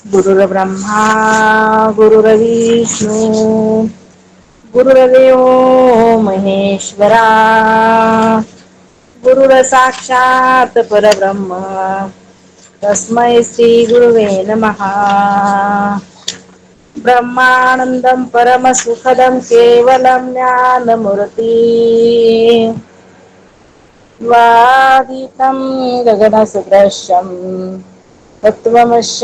गुरुर्ब्रह्मा गुरुर्विष्णू गुरुर्देव महेश्वरा गुरुर साक्षात परब्रह्म तस्मै श्री गुरुवे नमहा ब्रह्मानन्दं परमसुखदं केवलं ज्ञानमूर्ति वादितं गगनसदृशम् तत्त्वमस्यादिलक्ष्य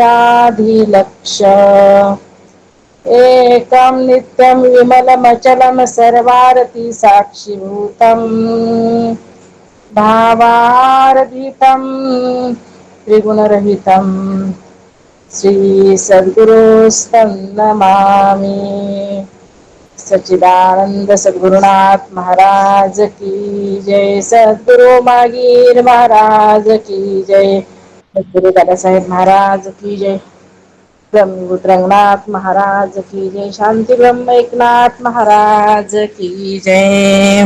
एकं नित्यं विमलमचलं सर्वारति साक्षिभूतम् भावारहितं त्रिगुणरहितं श्री सद्गुरुं नमामि सच्चिदानंद सद्गुरुनाथ महाराज की जय सद्गुरु मागीर महाराज की जय सद्गुरु दादासाहेब महाराज की जय ब्रह्मभूत रंगनाथ महाराज की जय शांती ब्रह्म एकनाथ महाराज की जय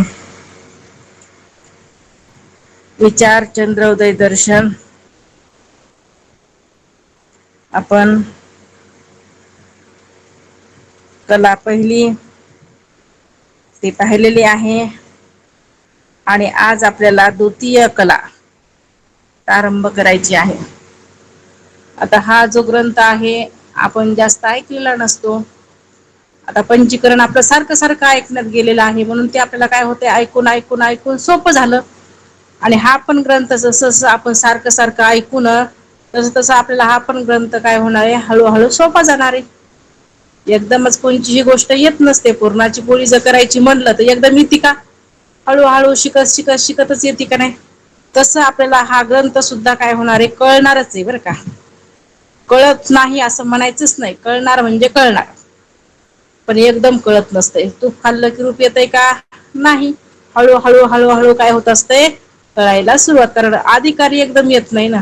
विचार चंद्रोदय दर्शन आपण कला पहिली ती पाहिलेली आहे आणि आज आपल्याला द्वितीय कला प्रारंभ करायची आहे. आता हा जो ग्रंथ आहे आपण जास्त ऐकलेला नसतो. आता पंचीकरण आपलं सारखं सारखं ऐकण्यात गेलेलं आहे म्हणून ते आपल्याला काय होते ऐकून ऐकून ऐकून सोपं झालं. आणि हा पण ग्रंथ जस आपण सारखं सारखं ऐकून तस तसं आपल्याला हा पण ग्रंथ काय होणार आहे हळूहळू सोपा जाणार आहे. एकदमच कोणची ही गोष्ट येत नसते. पुरणाची पोळी जर करायची म्हणलं तर एकदम येते का? हळूहळू शिकत शिकत शिकतच येते का नाही. तसं आपल्याला हा ग्रंथ सुद्धा काय होणार आहे कळणारच आहे बरं का. कळत नाही असं म्हणायचंच नाही कळणार म्हणजे कळणार. पण एकदम कळत नसतंय. तूप खाल्लं की रूप येतय का? नाही. हळूहळू हळूहळू काय होत असते कळायला सुरुवात कारण अधिकारी एकदम येत नाही ना.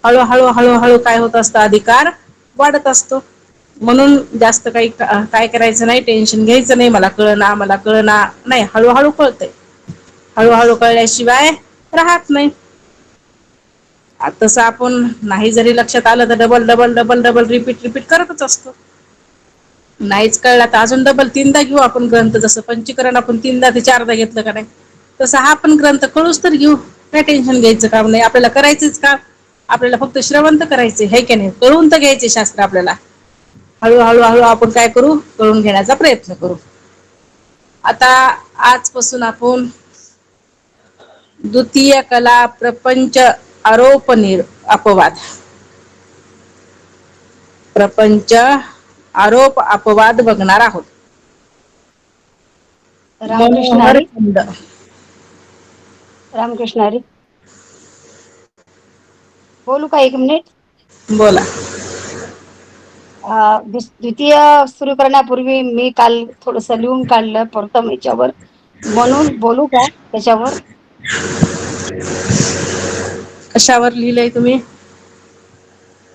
हळूहळू हळूहळू काय होत असतं अधिकार वाढत असतो. म्हणून जास्त काही काय करायचं नाही टेन्शन घ्यायचं नाही मला कळना मला कळना नाही हळूहळू कळतंय. हळूहळू कळल्याशिवाय राहत नाही. तसं आपण नाही जरी लक्षात आलं तर double double double double repeat repeat करतच असतो. नाहीच कळला तर अजून डबल तीनदा घेऊ आपण ग्रंथ जसं पंचकरण आपण तीनदा ते चारदा घेतलं का नाही. तसं हा पण ग्रंथ कळूच तर घेऊ काय टेन्शन घ्यायचं काम नाही आपल्याला करायचंच काम आपल्याला फक्त श्रवण तर करायचे हे की नाही कळून तर घ्यायचे शास्त्र आपल्याला हळूहळू हळू आपण काय करू कळून घेण्याचा प्रयत्न करू. आता आजपासून आपण द्वितीय कला प्रपंच आरोप अपवाद प्रपंच आरोप अपवाद बघणार आहोत. रामकृष्ण मनोहर हरी खंड रामकृष्ण हरी बोलू का एक मिनिट बोला द्वितीय सुरू करण्यापूर्वी मी काल थोडस लिहून काढलं प्रथम याच्यावर म्हणून बोलू का त्याच्यावर कशावर लिहिलंय तुम्ही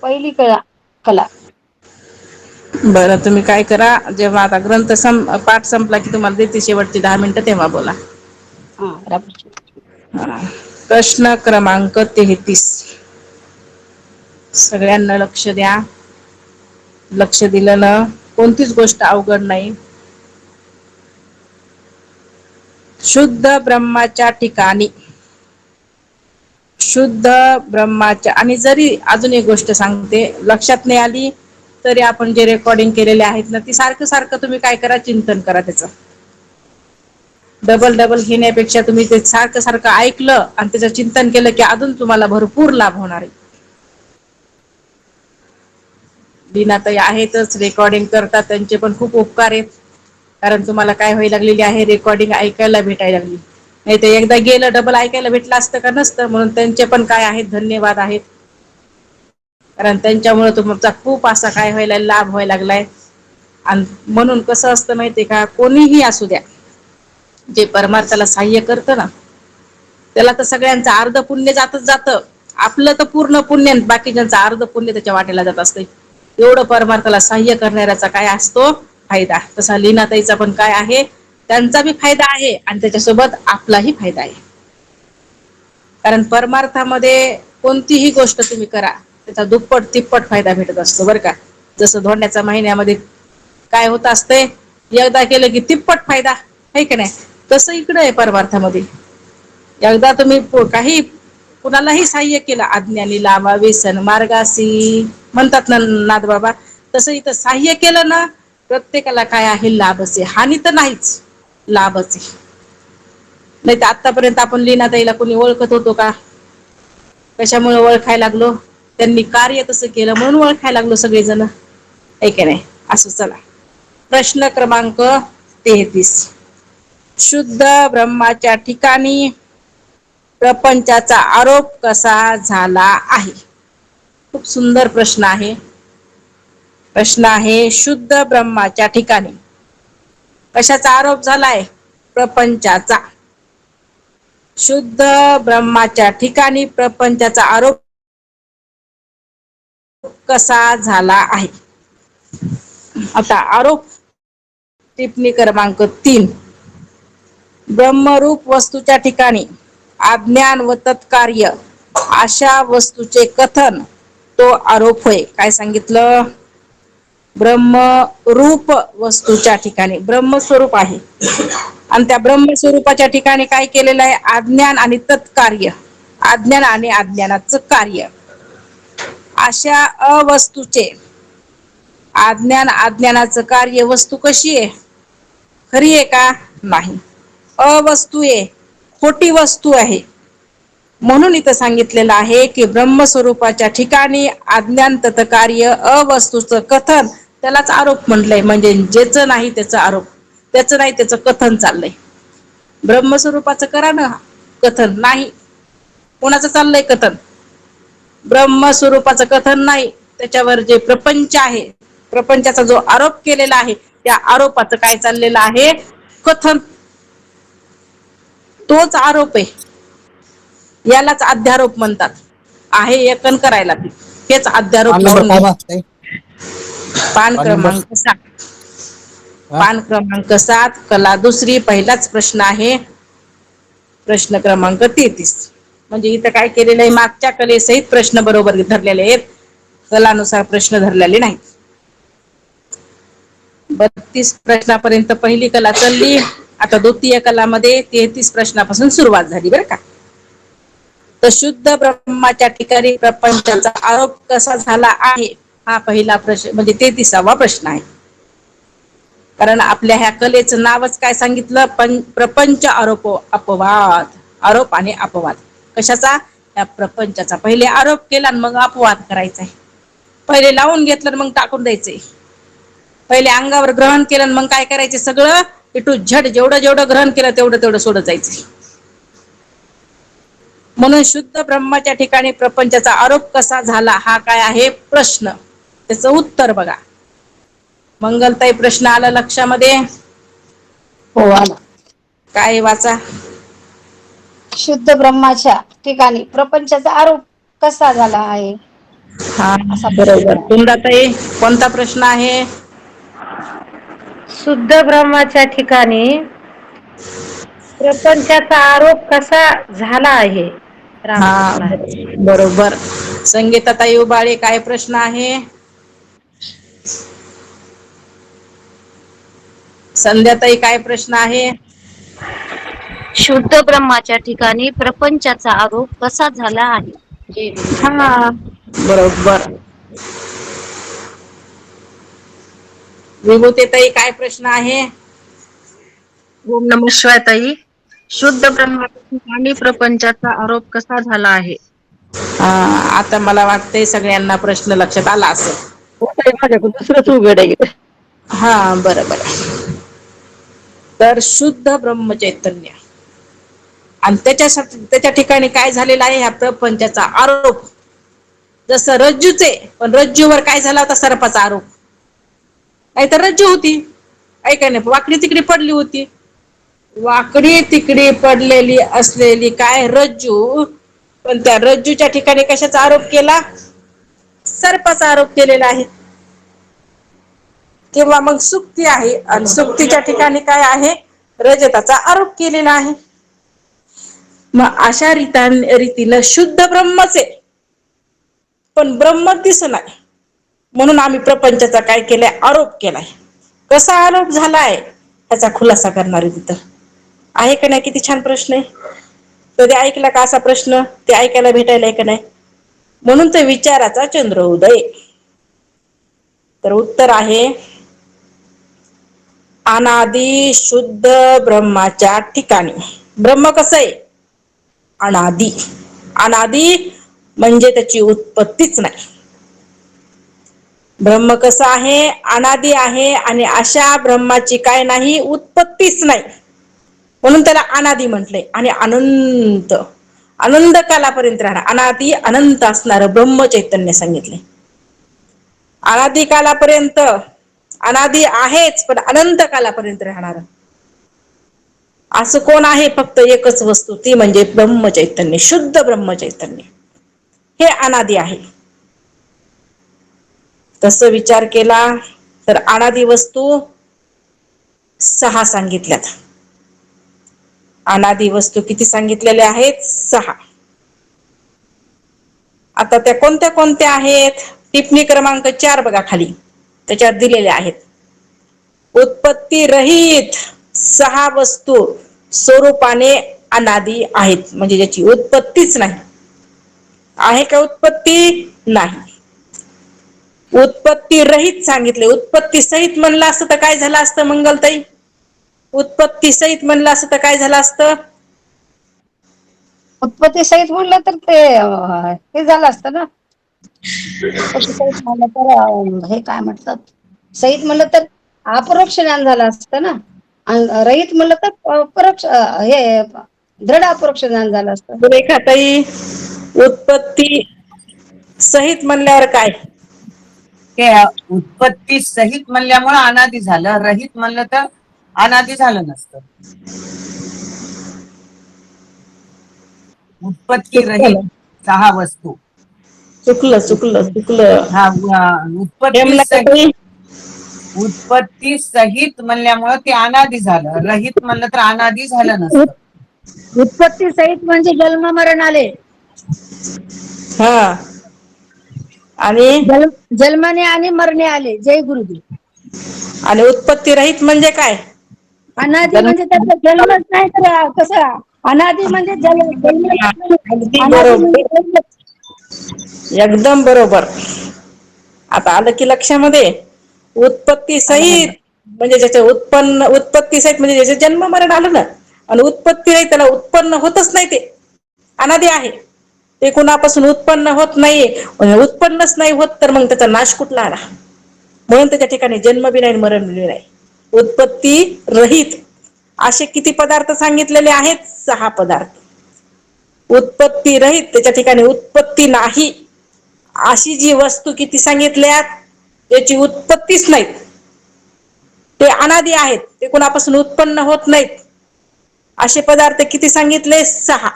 पहिली कला बरं तुम्ही काय करा जेव्हा आता ग्रंथ पाठ संपला की तुम्हाला देते शेवटची 10 मिनिटं तेव्हा बोला. हा रामकृष्ण प्रश्न क्रमांक 33 सगळ्यांना लक्ष द्या. लक्ष दिलं ना कोणतीच गोष्ट अवघड नाही. शुद्ध ब्रह्माच्या ठिकाणी शुद्ध ब्रह्माच्या आणि जरी अजून एक गोष्ट सांगते लक्षात नाही आली तरी आपण जे रेकॉर्डिंग केलेले आहेत ना ती सारखं सारखं तुम्ही काय करा चिंतन करा त्याचं डबल डबल घेण्यापेक्षा तुम्ही ते सारखं सारखं ऐकलं आणि त्याचं चिंतन केलं की अजून तुम्हाला भरपूर लाभ होणार आहे. लीनाताई आहेतच रेकॉर्डिंग करतात त्यांचे पण खूप उपकार आहेत. कारण तुम्हाला काय व्हायला लागलेली आहे रेकॉर्डिंग ऐकायला भेटायला लागली. नाही ते एकदा गेलं डबल ऐकायला भेटलं असतं का नसतं म्हणून त्यांचे पण काय आहेत धन्यवाद आहेत. कारण त्यांच्यामुळे तुमचा खूप असा काय व्हायला लाभ व्हायला लागलाय. आणि म्हणून कसं असतं माहितीय का कोणीही असू द्या जे परमार्थाला सहाय्य करतं ना त्याला तर सगळ्यांचं अर्ध पुण्य जातच जातं. आपलं तर पूर्ण पुण्य बाकी ज्यांचं अर्ध पुण्य त्याच्या वाट्याला जात असते. एवढं परमार्थाला सहाय्य करणाऱ्याचा काय असतो फायदा तसा लीनाताईचा पण काय आहे त्यांचा बी फायदा आहे आणि त्याच्यासोबत आपलाही फायदा आहे. कारण परमार्थामध्ये कोणतीही गोष्ट तुम्ही करा त्याचा दुप्पट तिप्पट फायदा भेटत असतो बरं का. जसं धोंड्याच्या महिन्यामध्ये काय होत असते, एकदा केलं की तिप्पट फायदा आहे की नाही, तसं इकडं आहे परमार्थामध्ये. एकदा तुम्ही काही कुणालाही सहाय्य केलं, अज्ञानी लाभावे सन्मार्गासी म्हणतात ना नाथबाबा, तसं इथं सहाय्य केलं ना प्रत्येकाला काय आहे लाभच आहे, हानी तर नाहीच, लाभच आहे. नाही तर आतापर्यंत आपण लीनाताईला कोणी ओळखत होतो का? कशामुळे ओळखायला लागलो? त्यांनी कार्य तसं केलं म्हणून ओळखायला लागलो सगळेजण, आहे की नाही. असं चला, प्रश्न क्रमांक 33. शुद्ध ब्रह्माच्या ठिकाणी प्रपंचाचा आरोप कसा झाला आहे? खूप सुंदर प्रश्न आहे. प्रश्न आहे, शुद्ध ब्रह्माच्या ठिकाणी कशाचा आरोप झालाय? प्रपंचाचा. शुद्ध ब्रह्माच्या ठिकाणी प्रपंचाचा आरोप कसा झाला आहे? आता आरोप टिप्पणी क्रमांक 3. ब्रह्मरूप वस्तूच्या ठिकाणी अज्ञान व तत्कार्य अशा वस्तूचे कथन तो आरोप होय. काय सांगितलं? ब्रह्मरूप वस्तूच्या ठिकाणी, ब्रह्मस्वरूप आहे आणि त्या ब्रह्मस्वरूपाच्या ठिकाणी काय केलेलं आहे? अज्ञान आणि तत्कार्य, अज्ञान आणि अज्ञानाचं कार्य अशा अवस्तूचे, अज्ञान अज्ञानाचं कार्य, वस्तू कशी आहे? खरी आहे का? नाही, अवस्तू आहे, खोटी वस्तू आहे. म्हणून इथं सांगितलेलं आहे की ब्रह्मस्वरूपाच्या ठिकाणी अज्ञान तत्कार्य अवस्तूचं कथन, त्यालाच आरोप म्हटलंय. म्हणजे ज्याचं नाही त्याचं आरोप, त्याचं नाही त्याचं कथन चाललंय. ब्रह्मस्वरूपाचं करा ना कथन, नाही. कोणाचं चाललंय कथन? ब्रह्मस्वरूपाचं कथन नाही, त्याच्यावर जे प्रपंच आहे, प्रपंचाचा जो आरोप केलेला आहे, त्या आरोपाचं काय चाललेलं आहे? कथन. तोच आरोप आहे, यालाच अध्यारोप म्हणतात. आहे एकन करायला हेच अध्यारोप लावून घे. पान क्रमांक 7. पान क्रमांक 7, कला दुसरी, पहिलाच प्रश्न आहे, प्रश्न क्रमांक 33. म्हणजे इथं काय केलेलं आहे? मागच्या कलेसहित प्रश्न बरोबर धरलेले आहेत, कलानुसार प्रश्न धरलेले नाहीत. 32 प्रश्नापर्यंत पहिली कला चालली. आता द्वितीय कलामध्ये 33 प्रश्नापासून सुरुवात झाली बरं का. तर शुद्ध ब्रह्माच्या ठिकाणी प्रपंचाचा आरोप कसा झाला आहे, हा पहिला प्रश्न, म्हणजे 33वा प्रश्न आहे. कारण आपल्या ह्या कलेचं नावच काय सांगितलं? प्रपंच आरोप अपवाद. आरोप आणि अपवाद कशाचा? या प्रपंचाचा. पहिले आरोप केला आणि मग अपवाद करायचा आहे. पहिले लावून घेतलं मग टाकून द्यायचंय. पहिले अंगावर ग्रहण केलं मग काय करायचे? सगळं इटू झट जेवढं जेवढं ग्रहण केलं तेवढं तेवढं सोडत जायचं. म्हणून शुद्ध ब्रह्माच्या ठिकाणी प्रपंचाचा आरोप कसा झाला, हा काय आहे प्रश्न. त्याचं उत्तर बघा. मंगलताई, प्रश्न आला लक्षामध्ये? हो, आला. काय वाचा? शुद्ध ब्रह्माच्या ठिकाणी प्रपंचाचा आरोप कसा झाला आहे, हा असा बरोबर. प्रश्न आहे. कुंदाताई, कोणता प्रश्न आहे? शुद्ध ब्रह्माच्या ठिकाणी प्रपंचाचा आरोप कसा झाला आहे, हा प्रश्न आहे. बरोबर. संगीताताई उबाळे, काय प्रश्न आहे? संध्याताई, काय प्रश्न आहे? शुद्ध ब्रह्माच्या ठिकाणी प्रपंचाचा आरोप कसा झाला आहे? हा बरोबर. विभूतीताई, काय प्रश्न आहे? ओम नमः शिवाय ताई. शुद्ध ब्रह्माच्या ठिकाणी प्रपंचाचा आरोप कसा झाला आहे? आता मला वाटतंय सगळ्यांना प्रश्न लक्षात आला असेल. माझ्याकडून दुसरंच उघड आहे. हा बरोबर. तर शुद्ध ब्रह्मचैतन्य आणि त्याच्यासाठी त्याच्या ठिकाणी काय झालेला आहे? ह्या प्रपंचाचा आरोप. जसं रज्जूचे, पण रज्जूवर काय झाला होता? सर्पाचा आरोप. नाही तर रज्जू होती, ऐका नाही, वाकडी तिकडी पडली होती. वाकडी तिकडी पडलेली असलेली काय रज्जू, पण त्या रज्जूच्या ठिकाणी कशाचा आरोप केला? सर्पाचा आरोप केलेला आहे. किंवा मग सुक्ती आहे आणि सुक्तीच्या ठिकाणी काय आहे? रजताचा आरोप केलेला आहे. मग अशा रीतीनं शुद्ध ब्रह्मचे पण ब्रह्म दिसनाय. म्हणून आम्ही प्रपंचाचा काय केलाय, आरोप केलाय. कसा आरोप झालाय त्याचा खुलासा करणार आहे तिथं. आहे का नाही, किती छान प्रश्न आहे. कधी ऐकला का असा प्रश्न, ते ऐकायला भेटायलाय का नाही. म्हणून तर विचाराचा चंद्रोदय. तर उत्तर आहे अनादी शुद्ध ब्रह्माच्या ठिकाणी. ब्रह्म कसं आहे, अनादी. अनादी म्हणजे त्याची उत्पत्तीच नाही. ब्रह्म कसं आहे, अनादी आहे. आणि अशा ब्रह्माची काय नाही, उत्पत्तीच नाही. म्हणून त्याला अनादी म्हटलंय. आणि अनंत, अनंत कालापर्यंत राहणार, अनादी अनंत असणार ब्रह्म चैतन्य सांगितले. अनादी कालापर्यंत, अनादी आहेच पण अनंत कालापर्यंत राहणार. असं कोण आहे, फक्त एकच वस्तू, ती म्हणजे ब्रह्म चैतन्य, शुद्ध ब्रह्म चैतन्य. हे अनादी आहे. तस विचार केला तर अनादी वस्तू 6 सांगितल्यात. अनादी वस्तू किती सांगितलेल्या आहेत, 6. आता त्या कोणत्या कोणत्या आहेत, टिप्पणी क्रमांक 4 बघा खाली, त्याच्यात दिलेले आहेत. उत्पत्ती रहित 6 वस्तू स्वरूपाने अनादी आहेत. म्हणजे ज्याची उत्पत्तीच नाही. आहे का उत्पत्ती, नाही. उत्पत्ती रहित सांगितले. उत्पत्ती सहित म्हणलं असतं तर काय झालं असतं मंगलताई, उत्पत्ती सहित म्हणलं असतं तर काय झालं असतं. उत्पत्ती सहित म्हणलं तर ते हे झालं असतं ना. उत्पत्ती सहित म्हणलं तर हे काय म्हणतात, सहित म्हणलं तर अपरोक्ष ज्ञान झालं असतं ना. आणि रहित म्हणलं तर परोक्ष, हे दृढ अपरोक्ष ज्ञान झालं असतं. रेखाताई, उत्पत्ती सहित म्हणल्यावर काय, ते उत्पत्ती सहित म्हणल्यामुळे अनादी झालं, रहित म्हणलं तर अनादी झालं नसतं. उत्पत्ती रहित 6 वस्तू. चुकलं चुकलं चुकलं. हा, हेमलताई, उत्पत्ती सहित म्हणल्यामुळे ते अनादी झालं, रहित म्हणलं तर अनादी झालं नसतं. उत्पत्ती सहित म्हणजे जन्म मरण आले. हा, आणि जन्माने आणि मरणे आले. जय गुरुदेव. आणि उत्पत्ती रहित म्हणजे काय, अनादी म्हणजे त्याचा जन्मच नाही तर कसं. अनादी म्हणजे अगदी अनादी म्हणजे बरोबर, एकदम बरोबर. आता आलं की लक्षामध्ये. उत्पत्ती सहित म्हणजे ज्याचे उत्पन्न, उत्पत्ती सहित म्हणजे ज्याचे जन्म मरण आलं ना. आणि उत्पत्ती नाही, त्याला उत्पन्न होतच नाही, ते अनादी आहे. ते कुणापासून उत्पन्न होत नाही, उत्पन्नच नाही होत, तर मग त्याचा नाश कुठला आला. म्हणून त्याच्या ठिकाणी जन्म बी नाही, मरण बी नाही. उत्पत्ती रहित असे किती पदार्थ सांगितलेले आहेत, 6 पदार्थ. उत्पत्ती रहित, त्याच्या ठिकाणी उत्पत्ती नाही अशी जी वस्तू किती सांगितल्यात, त्याची उत्पत्तीच नाही, ते अनादी आहेत, ते कुणापासून उत्पन्न होत नाहीत, असे पदार्थ किती सांगितले, 6.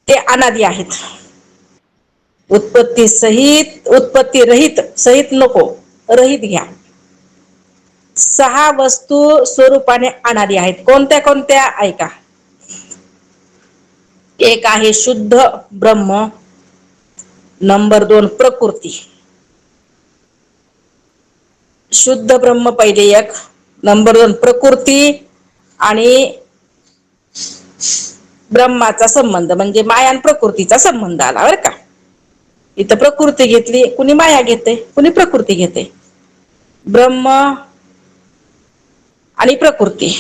ते अनादी आहेत. उत्पत्ती सहित, उत्पत्ती रहित, सहित नको, रहित घ्या. 6 वस्तू स्वरूपाने अनादी आहेत. कोणत्या कोणत्या ऐका. एक आहे शुद्ध ब्रह्म, नंबर 2 प्रकृती. शुद्ध ब्रह्म पहिले एक, नंबर 2 प्रकृती, आणि ब्रह्माचा संबंध म्हणजे माया आणि प्रकृतीचा संबंध आला बरं का. इथं प्रकृती घेतली, कुणी माया घेते, कुणी प्रकृती घेते. ब्रह्म आणि प्रकृती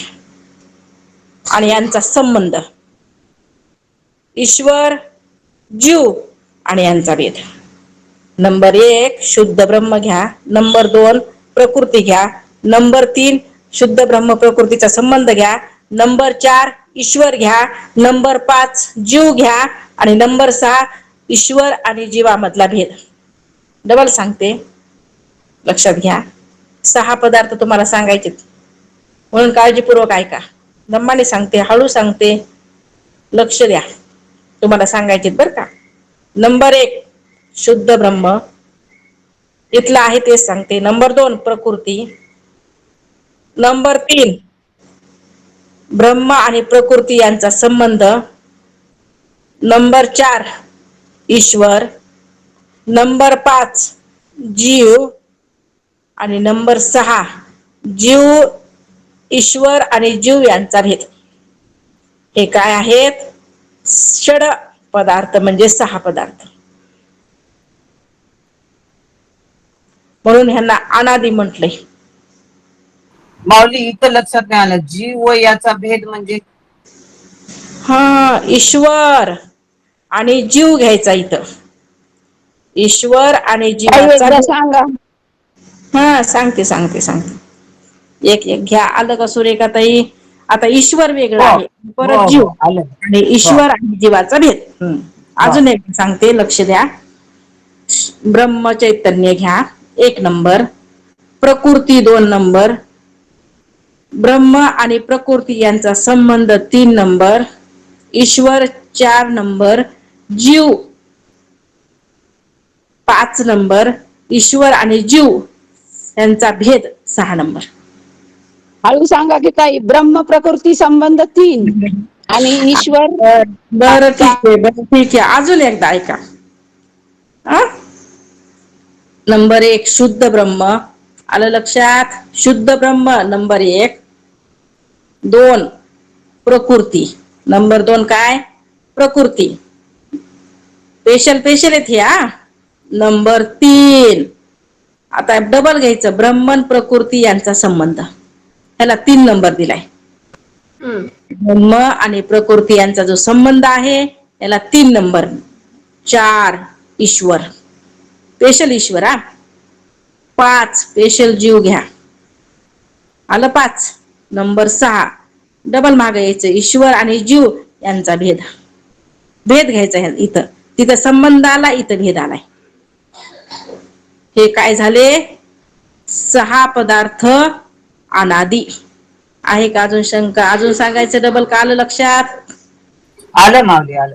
आणि यांचा संबंध, ईश्वर, जीव आणि यांचा भेद. नंबर 1 शुद्ध ब्रह्म घ्या, नंबर 2 प्रकृती घ्या, नंबर 3 शुद्ध ब्रह्म प्रकृतीचा संबंध घ्या, नंबर 4 ईश्वर घ्या, नंबर 5 जीव घ्या, आणि नंबर 6 ईश्वर आणि जीवामधला भेद. डबल सांगते, लक्षात घ्या. 6 पदार्थ तुम्हाला सांगायचे, म्हणून काळजीपूर्वक ऐका. दम्माने सांगते, हळू सांगते, लक्ष द्या. तुम्हाला सांगायचे बरं का. नंबर 1 शुद्ध ब्रह्म, इथलं आहे तेच सांगते. नंबर 2 प्रकृती, नंबर 3 ब्रह्म आणि प्रकृती यांचा संबंध, नंबर 4 ईश्वर, नंबर 5 जीव आणि नंबर 6 जीव, ईश्वर आणि जीव यांचा भेद. हे काय आहेत? षड पदार्थ म्हणजे 6 पदार्थ. म्हणून ह्यांना अनादी म्हटलंय. माऊली इथं लक्षात नाही आलं, जीव व याचा भेद म्हणजे? हा, ईश्वर आणि जीव घ्यायचा इथं. ईश्वर आणि जीवाचा भेद. सांगा. हा, सांगते. एक एक घ्या. आलं का सुरेखाताई? आता ईश्वर वेगळं हो आहे, परत हो जीव, हो आलं. आणि हो ईश्वर आणि जीवाचा भेद. हो अजून एक सांगते, लक्ष द्या. ब्रह्म चैतन्य घ्या 1 नंबर, प्रकृती 2 नंबर, ब्रह्म आणि प्रकृती यांचा संबंध 3 नंबर, ईश्वर 4 नंबर, जीव 5 नंबर, ईश्वर आणि जीव यांचा भेद 6 नंबर. हळू सांगा की ताई. ब्रह्म प्रकृती संबंध 3 आणि ईश्वर बरं ठीक आहे. अजून एकदा ऐका. नंबर 1 शुद्ध ब्रह्म. आलं लक्षात? शुद्ध ब्रह्म नंबर 1. 2 प्रकृती. नंबर 2 काय? प्रकृती. पेशल आहेत ह्या. नंबर 3 आता डबल घ्यायचं, ब्रह्मन प्रकृती यांचा संबंध. ह्याला 3 नंबर दिलाय. ब्रह्म आणि प्रकृती यांचा जो संबंध आहे याला 3 नंबर. 4 ईश्वर, स्पेशल ईश्वर. 5 स्पेशल जीव घ्या. आलं 5. नंबर 6 डबल मागे यायचं, ईश्वर आणि जीव यांचा भेद. भेद घ्यायचा इथं. तिथं संबंध आला, इथं भेद आलाय. हे काय झाले? 6 पदार्थ अनादी. आहे का अजून शंका? अजून सांगायचं डबल का? आलं लक्षात? आलं माऊली आलं.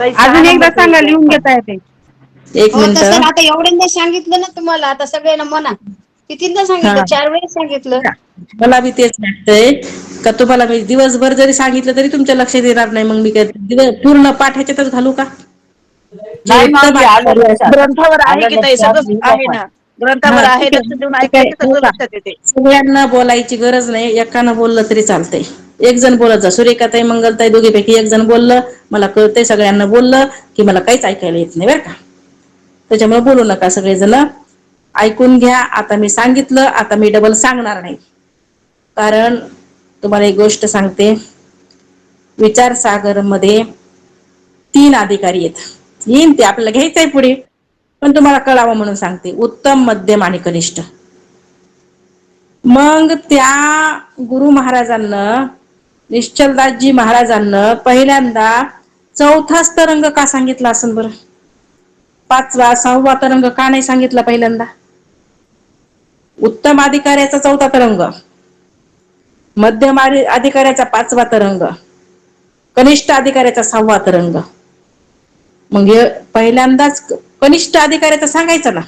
अजून एकदा सांगा, लिहून घेता येते. 1 मिनिट. आता एवढ्यांदा सांगितलं ना तुम्हाला, आता सगळ्यांना म्हणा. कितींदा सांगितलं? 4 वेळेस सांगितलं. मला बी तेच वाटतंय का तुम्हाला मी दिवसभर जरी सांगितलं तरी तुमच्या लक्षात येणार नाही. मग मी काय पूर्ण पाठ ह्याच्यातच घालू का? नाही माऊली आलं लक्षात. ग्रंथावर आहे आलं की ताई? लक्षात. सगळं आहे ना, ग्रंथावर आहे. लक्ष देऊन ऐकायचं, सगळं लक्षात येते. सगळ्यांना बोलायची गरज नाही, एकानं बोललं तरी चालतंय. एक जण बोलत जा. सुरेखाताई, मंगलताई दोघीपैकी एक जण बोललं, मला कळतंय. सगळ्यांना बोललं की मला काहीच ऐकायला येत नाही बरं का. त्याच्यामुळे बोलू नका सगळेजण. ऐकून घ्या. आता मी सांगितलं, आता मी डबल सांगणार नाही. कारण तुम्हाला एक गोष्ट सांगते, विचारसागर मध्ये 3 अधिकारी आहेत. येईन ते आपल्याला घ्यायचंय पुढे, पण तुम्हाला कळावं म्हणून सांगते. उत्तम, मध्यम आणि कनिष्ठ. मग त्या गुरु महाराजांना, निश्चलदासजी महाराजांना पहिल्यांदा 4था तरंग का सांगितला असेल बरं? 5वा 6वा तरंग का नाही सांगितला पहिल्यांदा? उत्तम अधिकाऱ्याचा 4था तरंग, मध्यम अधिकाऱ्याचा 5वा तरंग, कनिष्ठ अधिकाऱ्याचा 6वा तरंग. मग पहिल्यांदाच कनिष्ठ अधिकाऱ्याचा सांगायचा ना,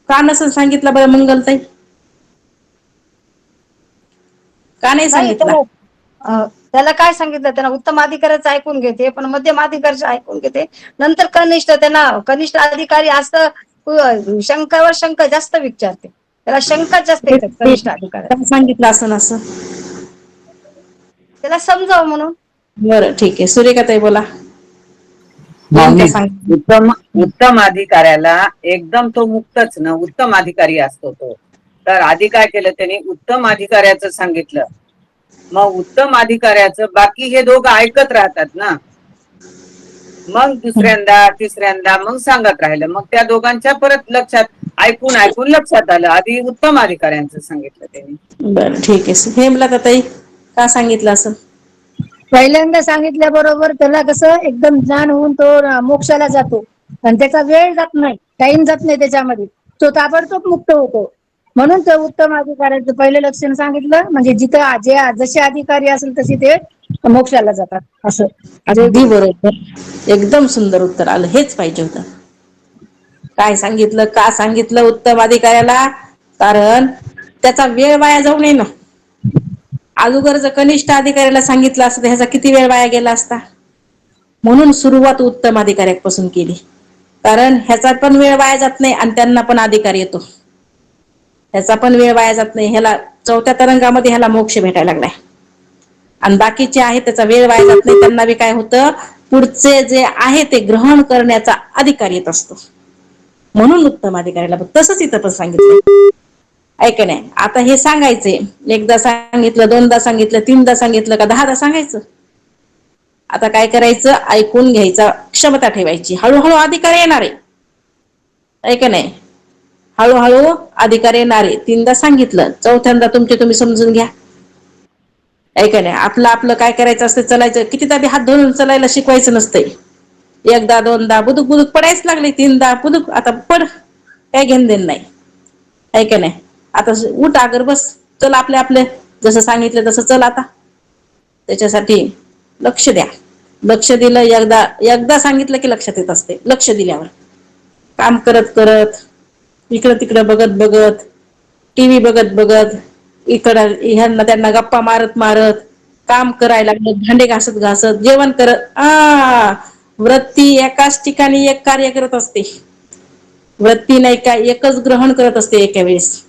का नसेल सांगितलं बरं मंगलताई? का नाही सांगितलं? त्याला काय सांगितलं? त्यांना उत्तम अधिकाऱ्याचं ऐकून घेते, पण मध्यम अधिकाऱ्याचं ऐकून घेते, नंतर कनिष्ठ. त्यांना कनिष्ठ अधिकारी असं शंकावर शंका जास्त विचारते, त्याला शंका जास्त येतात कनिष्ठ अधिकाऱ्याला. सांगितलं असं नसं, त्याला समजावं म्हणून. बरं ठीक आहे. सुरेखाताई बोला. उत्तम अधिकाऱ्याला एकदम तो मुक्तच ना, उत्तम अधिकारी असतो तो. तर आधी काय केलं त्यांनी? उत्तम अधिकाऱ्याचं सांगितलं. मग उत्तम अधिकाऱ्याचं बाकी हे दोघं ऐकत राहतात ना. मग दुसऱ्यांदा तिसऱ्यांदा मग सांगत राहिलं. मग त्या दोघांच्या परत लक्षात ऐकून लक्षात आलं. आधी उत्तम अधिकाऱ्यांचं सांगितलं त्यांनी. बरं ठीक आहे. हेमलता ताई, का सांगितलं असं? पहिल्यांदा सांगितल्याबरोबर त्याला कसं एकदम ज्ञान होऊन तो मोक्षाला जातो, आणि त्याचा वेळ जात नाही, टाइम जात नाही त्याच्यामध्ये, तो ताबडतोब मुक्त होतो. म्हणून ते उत्तम अधिकाऱ्याचं पहिलं लक्षण सांगितलं. म्हणजे जिथं जसे अधिकारी असेल तसे ते मोक्षाला जातात असं. अगदी बरोबर, एकदम सुंदर उत्तर आलं. हेच पाहिजे होतं. काय सांगितलं? का सांगितलं उत्तम अधिकाऱ्याला? कारण त्याचा वेळ वाया जाऊ नये ना. अगोदर जर कनिष्ठ अधिकाऱ्याला सांगितलं असतं तर ह्याचा किती वेळ वाया गेला असता. म्हणून सुरुवात उत्तम अधिकाऱ्यापासून केली, कारण ह्याचा पण वेळ वाया जात नाही आणि त्यांना पण अधिकार येतो. ह्याचा पण वेळ वाया जात नाही. ह्याला चौथ्या तरंगामध्ये ह्याला मोक्ष भेटायला लागलाय आणि बाकीचे आहे त्याचा वेळ वाया जात नाही. त्यांना बी काय होतं, पुढचे जे आहे ते ग्रहण करण्याचा अधिकार येत असतो. म्हणून उत्तम अधिकाऱ्याला तसंच इथं पण सांगितलं. ऐक नाही, आता हे सांगायचंय, एकदा सांगितलं, दोनदा सांगितलं, तीनदा सांगितलं का 10दा सांगायचं. आता काय करायचं, ऐकून घ्यायचा क्षमता ठेवायची. हळूहळू अधिकार येणार आहे. ऐक नाही, हळूहळू अधिकार येणार आहे. 3दा सांगितलं, चौथ्यांदा तुमचे तुम्ही समजून घ्या. ऐक नाही, आपलं आपलं काय करायचं असतं, चलायचं. कितीदा बी हात धरून चलायला शिकवायचं नसतंय. एकदा दोनदा बुदुक बुदुक पडायच लागले, 3दा बुदुक आता पड, काय घेणं देणं नाही. ऐक नाही, आता उठ अगर बस, चल आपले आपले जसं सांगितलं तसं चल. आता त्याच्यासाठी लक्ष द्या. लक्ष दिलं, एकदा एकदा सांगितलं की लक्षात येत असते. लक्ष दिल्यावर काम करत करत, इकडं तिकडं बघत बघत, टीव्ही बघत बघत, इकडं ह्यांना त्यांना गप्पा मारत मारत, काम करायला लागलं, भांडे घासत घासत, जेवण करत. वृत्ती एकाच ठिकाणी एक कार्य करत असते. वृत्ती नाही का एकच ग्रहण करत असते एका वेळेस.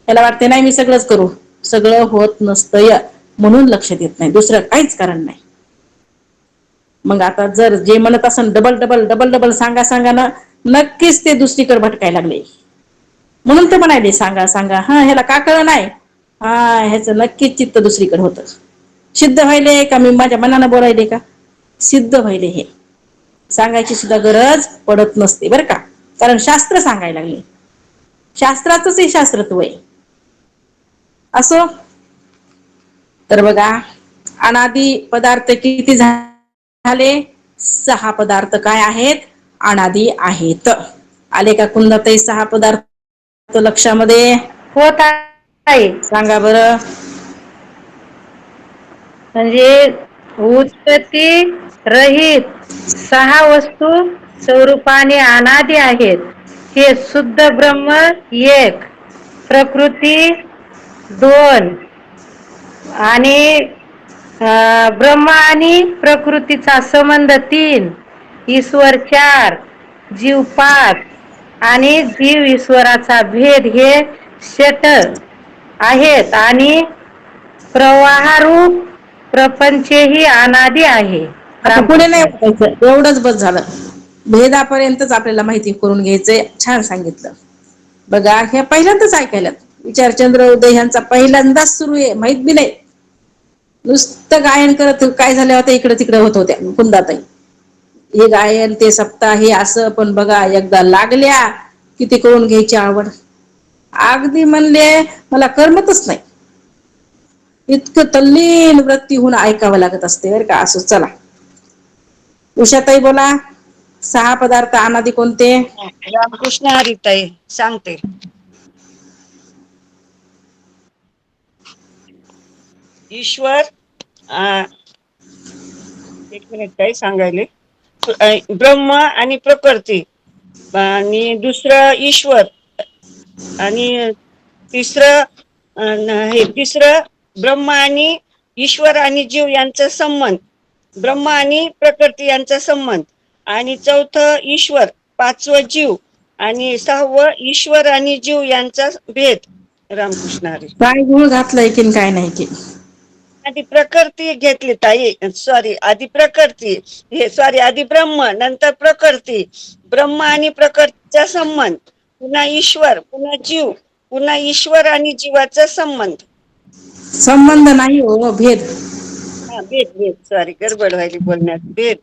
त्याला वाटते नाही मी सगळंच करू, सगळं होत नसतं, म्हणून लक्षात येत नाही, दुसरं काहीच कारण नाही. मग आता जर जे म्हणत असन डबल डबल डबल डबल सांगा सांगा ना, नक्कीच ते दुसरीकडे भटकायला लागले. म्हणून ते म्हणाले सांगा सांगा. ह्याला का कळ नाही, ह्याचं नक्कीच चित्त दुसरीकडे होतं. सिद्ध व्हायले का मी माझ्या मनानं बोलायले का, सिद्ध व्हायले. हे सांगायची सुद्धा गरज पडत नसते बरं का, कारण शास्त्र सांगायला लागले. शास्त्राचंच हे शास्त्रत्व आहे. असो तर बघा, अनादी पदार्थ किती झाले, 6 पदार्थ काय आहेत, अनादी आहेत. आले का कुंदाताई 6 पदार्थ लक्षामध्ये? होत आहे. सांगा बरं. म्हणजे उत्पत्ती रहित 6 वस्तू स्वरूपाने अनादी आहेत. हे शुद्ध ब्रह्म 1, प्रकृती 2 आणि ब्रह्म आणि प्रकृतीचा संबंध 3, ईश्वर 4, जीव 5 आणि जीव ईश्वराचा भेद हे षट आहेत. आणि प्रवाहरूप प्रपंचही अनादी आहे. आता पुढे नाही वाचायचं, एवढंच बस झालं. भेदापर्यंतच आपल्याला माहिती करून घ्यायचंय. छान सांगितलं बघा. हे पहिल्यांदाच ऐकायला, विचारचंद्र उदय ह्यांचा पहिल्यांदाच सुरू आहे, माहित बी नाही. नुसतं गायन करत काय झालं होतं, इकडे तिकडे होत होत्या कुंदाताई. हे गायन ते सप्ताह हे असं, पण बघा एकदा लागल्या किती करून घ्यायची आवड. अगदी म्हणले मला करमतच नाही, इतकं तल्लीन वृत्ती होऊन ऐकावं लागत असते बरं का. असं चला, उषाताई बोला. 6 पदार्थ अनादी कोणते? रामकृष्ण हरिताई सांगते. ईश्वर, एक मिनिट काही सांगायले, ब्रह्म आणि प्रकृती, आणि दुसरं ईश्वर, आणि तिसरं ब्रह्म आणि ईश्वर आणि जीव यांचा संबंध, ब्रह्म आणि प्रकृती यांचा संबंध, आणि चौथं ईश्वर, 5वं जीव, आणि 6वं ईश्वर आणि जीव यांचा भेद. रामकृष्ण हरी. काय गुळ घातलंय की काय नाही की. आधी प्रकृती घेतली ताई, सॉरी, आधी प्रकृती, आधी ब्रह्म नंतर प्रकृती, ब्रह्म आणि प्रकृतीचा संबंध, पुन्हा ईश्वर, पुन्हा जीव, पुन्हा ईश्वर आणि जीवाचा संबंध. संबंध नाही हो, भेद. भेद, सॉरी, गडबड व्हायली बोलण्यात. भेद.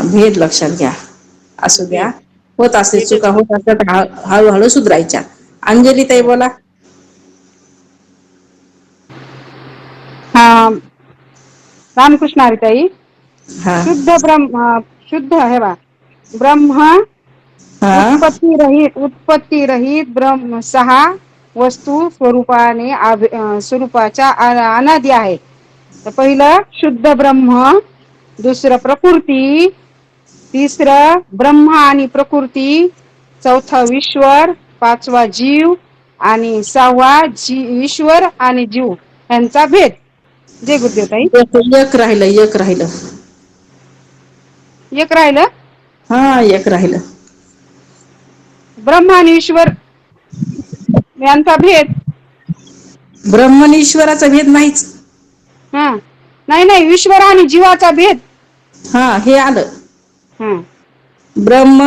भेद लक्षात घ्या. असू द्या, होत असते चुका, होत असतात, हळूहळू सुधारायच्या. अंजली ताई बोला. रामकृष्ण हरिताई. शुद्ध हे बा, ब्रह्म उत्पत्ती रहित ब्रह्म 6 वस्तू स्वरूपाच्या अनादी आहे. तर पहिलं शुद्ध ब्रह्म, दुसरं प्रकृती, तिसरं ब्रह्म आणि प्रकृती, चौथं ईश्वर, 5वा जीव, आणि 6वा ईश्वर आणि जीव यांचा भेद. जय गुरुदेव ताई. एक राहिलं, एक राहिलं. एक राहिलं. हा, एक राहिलं. ब्रह्म आणि ईश्वर यांचा भेद. ब्रह्म आणि ईश्वराचा भेद नाहीच. हा, नाही नाही, ईश्वर आणि जीवाचा भेद. हा, हे आलं. हा, ब्रह्म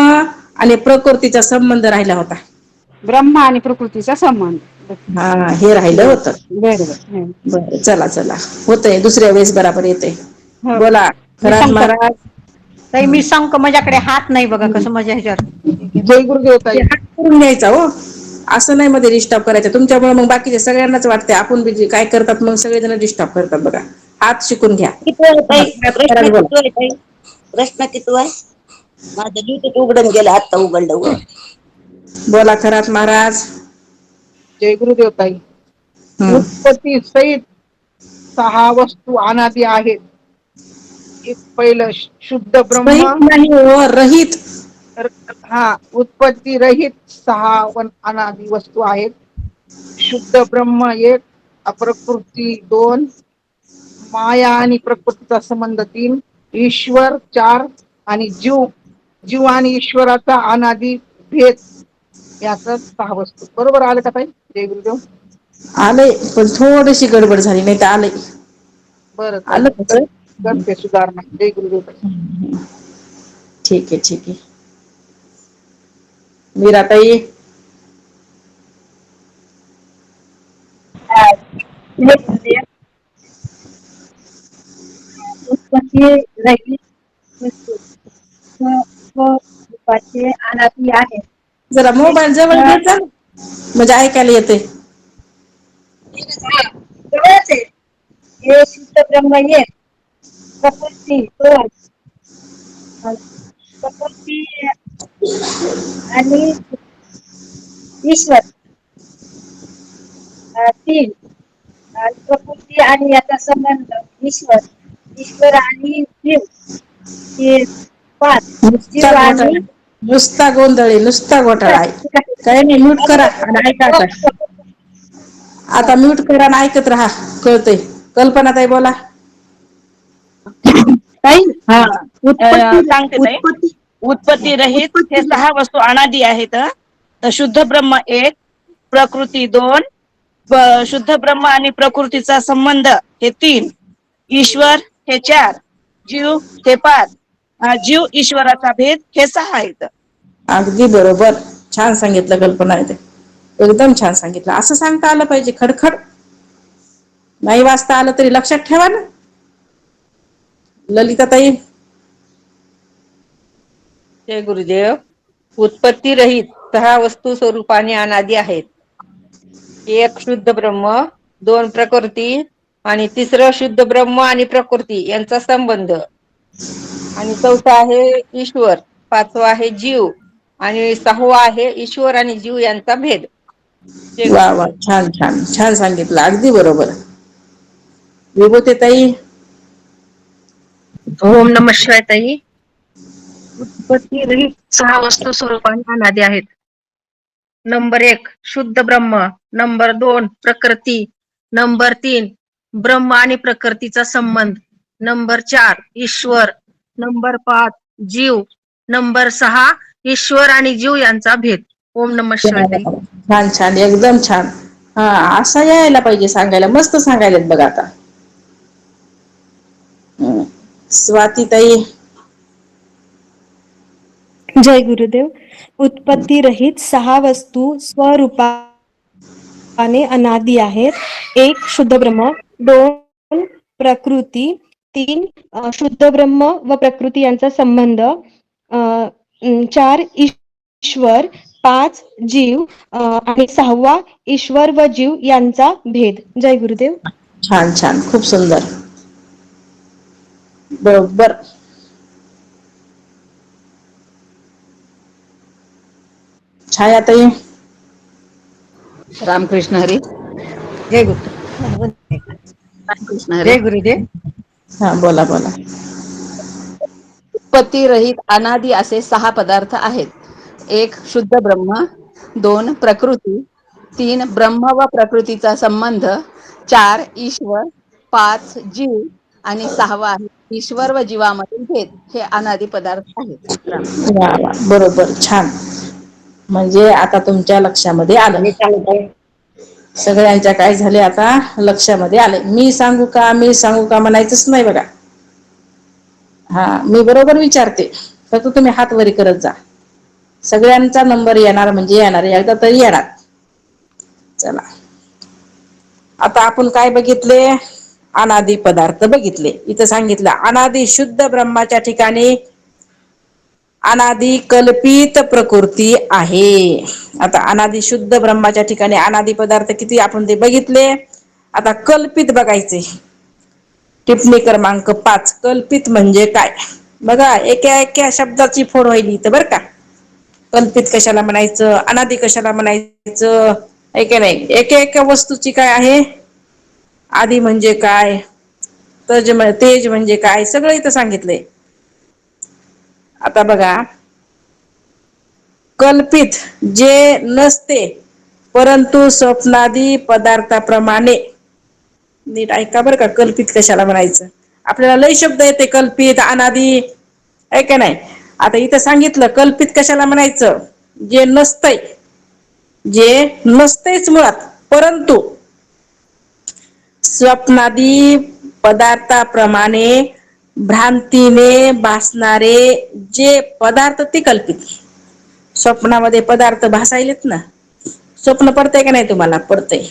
आणि प्रकृतीचा संबंध राहिला होता. ब्रह्म आणि प्रकृतीचा संबंध. हा, हे राहिलं होतं. बरोबर. बरं, चला चला, होतंय, दुसऱ्या वेळेस बराबर येते. हो. बोला मी खरात सांगतो महाराज. ताई, मी सांगतो, माझ्याकडे हात नाही बघा, कसं माझ्या ह्याच्यावर जय गुरुदेव ताई. ते हात करून घ्यायचा हो, असं नाही मध्ये डिस्टर्ब करायचं. तुमच्यामुळे मग बाकीचे सगळ्यांनाच वाटते आपण बी काय करतात, मग सगळेजण डिस्टर्ब करतात बघा. हात शिकून घ्या. किती आहे हा, ताई? प्रश्न बोला. किती आहे ताई? प्रश्न किती आहे? माझं लिहित उघडून गेलं, आता उघडलं वर. बोला खरात महाराज. जय गुरुदेव ताई. हम्म. उत्पत्ती सहित 6 वस्तू अनादी आहेत. एक पहिलं शुद्ध ब्रह्म. सहित नाही हो, रहित. हा, उत्पत्ती रहित 6 अनादी वस्तू आहेत. शुद्ध ब्रह्म 1, अप्रकृती 2, माया आणि प्रकृतीचा संबंध 3, ईश्वर 4 आणि जीव आणि ईश्वराचा अनादी भेद, याच 6 वस्तू. बरोबर आलं का ताई? जय गुरुदेव. आलंय, पण थोडीशी गडबड झाली, नाही तर आलंय. बरं आलं ताई, का? करते सुधारणा. जय गुरुदेव ताई. ठीक आहे, ठीक आहे. मीराताई. उत्पत्ती रहित रूपाचे अनादी आहे. जरा मोबाईल जवळ घ्यायचा, म्हणजे ऐकायला येते. जवळच आहे. हे शुद्ध ब्रह्म 1, प्रकृती 2, प्रकृती आणि ईश्वर 3, आणि प्रकृती आणि याचा संबंध ईश्वर आणि जीव हे 5, नुसता जीव घोटाळा, आणि नुसता गोंधळ आहे, नुसता घोटाळा आहे. काही नाही, म्यूट करा आणि ऐका आता. आता म्यूट करा आणि ऐकत राहा, कळतंय. कल्पना ताई बोला. ताई, हा, सांगते ताई. उत्पत्ती रहित हे 6 वस्तू अनादी आहेत. तर शुद्ध ब्रह्म 1, प्रकृती 2, शुद्ध ब्रह्म आणि प्रकृतीचा संबंध हे 3, ईश्वर हे 4, जीव हे 5, जीव ईश्वराचा भेद हे 6 आहेत. अगदी बरोबर. छान सांगितलं कल्पना आहे ते, एकदम छान सांगितलं. असं सांगता आलं पाहिजे, खडखड. नाही वाचता आलं तरी लक्षात ठेवा ना. ललिताताई. जय गुरुदेव. उत्पत्ती रहित 6 वस्तू स्वरूपाने अनादी आहेत. 1 शुद्ध ब्रह्म, 2 प्रकृती आणि 3 शुद्ध ब्रह्म आणि प्रकृती यांचा संबंध, आणि 4 आहे ईश्वर, 5 आहे जीव आणि 6 आहे ईश्वर आणि जीव यांचा भेद. वा वा, छान छान छान सांगितलं, अगदी बरोबर. विभूतीताई. ओम नमः शिवाय ताई. उत्पत्ती रहित 6 वस्तू स्वरूपाने अनादी आहेत. नंबर 1 शुद्ध ब्रह्म, नंबर 2 प्रकृती, नंबर 3 ब्रह्म आणि प्रकृतीचा संबंध, नंबर 4 ईश्वर, नंबर 5 जीव, नंबर 6 ईश्वर आणि जीव यांचा भेद. ओम नमः शिवाय ताई. छान छान, एकदम छान. हा, असा यायला पाहिजे सांगायला. मस्त सांगायला बघा आता. स्वातीताई. जय गुरुदेव. उत्पत्ती रहित 6 वस्तू स्वरूपाने अनादी आहेत. 1 शुद्ध ब्रह्म, 2 प्रकृती, 3 शुद्ध ब्रह्म व प्रकृती यांचा संबंध, 4 ईश्वर, 5 जीव आणि 6 ईश्वर व जीव यांचा भेद. जय गुरुदेव. छान छान, खूप सुंदर, बरोबर. छायाताई. रामकृष्ण हरी. जय गुरु. रामकृष्ण हरी. जय गुरुदेव. हा, बोला बोला. उत्पत्ती रहित अनादी असे 6 पदार्थ आहेत. 1 शुद्ध ब्रह्म, 2 प्रकृती, 3 ब्रह्म व प्रकृतीचा संबंध, 4 ईश्वर, 5 जीव आणि 6वा आहे ईश्वर व जीवामधील भेद. हे अनादी पदार्थ आहेत. वा वा, बरोबर, छान. म्हणजे आता तुमच्या लक्षामध्ये आलं. सगळ्यांच्या काय झाले आता लक्षामध्ये आले. मी सांगू का मी सांगू का म्हणायचंच नाही बघा. हा, मी बरोबर विचारते, फक्त तुम्ही हात वरी करत जा. सगळ्यांचा नंबर येणार म्हणजे येणार, एकदा तरी येणार. चला, आता आपण काय बघितले? अनादी पदार्थ बघितले. इथं सांगितलं अनादी शुद्ध ब्रह्माच्या ठिकाणी अनादी कल्पित प्रकृती आहे. आता अनादी शुद्ध ब्रह्माच्या ठिकाणी अनादी पदार्थ किती आपण ते बघितले. आता कल्पित बघायचे. टिप्पणी क्रमांक 5, कल्पित म्हणजे काय? बघा, एका एका शब्दाची फोड व्हायली इथं बरं का. कल्पित कशाला म्हणायचं, अनादी कशाला म्हणायचं, आहे की नाही. एका एका वस्तूची काय आहे, आदी म्हणजे काय, तेज म्हणजे काय, सगळं इथं सांगितलंय. आता बघा, कल्पित जे नसते परंतु स्वप्नादी पदार्थाप्रमाणे, नीट ऐका बरं का, कल्पित कशाला म्हणायचं. आपल्याला लय शब्द येते, कल्पित, अनादी, आहे का नाही. आता इथं सांगितलं कल्पित कशाला म्हणायचं, जे नसतंय, जे नसतेच मुळात, परंतु स्वप्नादी पदार्थाप्रमाणे भ्रांतीने भासणारे जे पदार्थ ते कल्पित. स्वप्नामध्ये पदार्थ भासायलेत ना. स्वप्न पडतंय का नाही तुम्हाला? पडतंय.